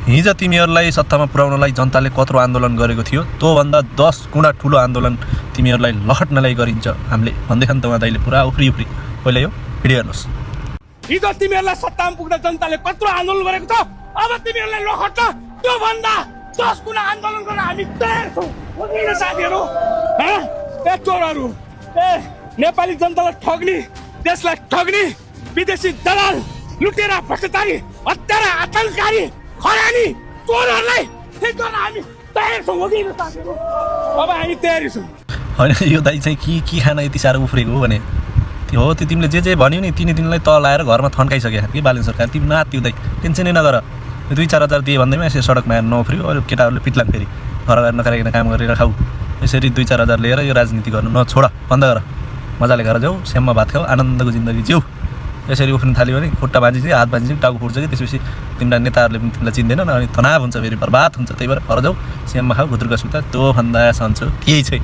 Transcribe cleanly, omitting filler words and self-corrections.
हिजो तिमीहरूलाई सत्तामा पुर्याउनलाई जनताले कत्रो आन्दोलन गरेको थियो त्योभन्दा 10 गुणा ठुलो आन्दोलन तिमीहरूलाई लहट्नलाई गरिन्छ हामीले भन्दै खान त उहाँ दाइले पुरा उफ्री पहिला यो भिडियो हेर्नुहोस्। हिजो तिमीहरूलाई सत्तामा पुग्दा जनताले कत्रो आन्दोलन गरेको छ, अब तिमीहरूलाई लहट्न त्योभन्दा 10 गुणा आन्दोलन गर्न हामी तयार छौँ। साथीहरू, ए चोरहरू, ए नेपाली जनतालाई ठग्ने, देशलाई ठग्ने विदेशी दलाल, लुटेरा, भ्रष्टाचारी, हत्यारा, आतङ्ककारी, खरानी, चोरहरूलाई ठिक गर्न हामी तयार छौँ। साथीहरू, अब हामी तयारी छौँ। होइन यो दाइ चाहिँ के खान यति साह्रो उफ्रेको हो भने त्यो हो, त्यो तिमीले जे भन्यो नि तिनी दिनलाई तल आएर घरमा थन्काइसक्यो कि बालन सरकार। तिमी नात्यो दाइ, टेन्सनै नगर। 2-4 हजार दिए भन्दैमा यसो सडकमा नउफ्रियो, अरू केटाहरूले पिट्लाङ फेरि घर गएर नखराइकन काम गरेर खाऊ। यसरी 2-4 हजार लिएर यो राजनीति गर्नु नछोड, बन्द गर। मजाले घर जाऊ, स्याममा भात खाऊ, आनन्दको जिन्दगी जिउ। यसरी उफ्रिन थाल्यो भने खुट्टा भाँचिन्छ, हात भाँचिन्छ, टाउको फुट्छ कि त्यसपछि तिमीलाई नेताहरूले पनि तिमीलाई चिन्दैनन् अनि तनाव हुन्छ, फेरि बर्बाद हुन्छ। त्यही भएर घर जाऊ, स्याममा खाऊ, घुद्रुका सुता, त्योभन्दा सन्चो केही छैन।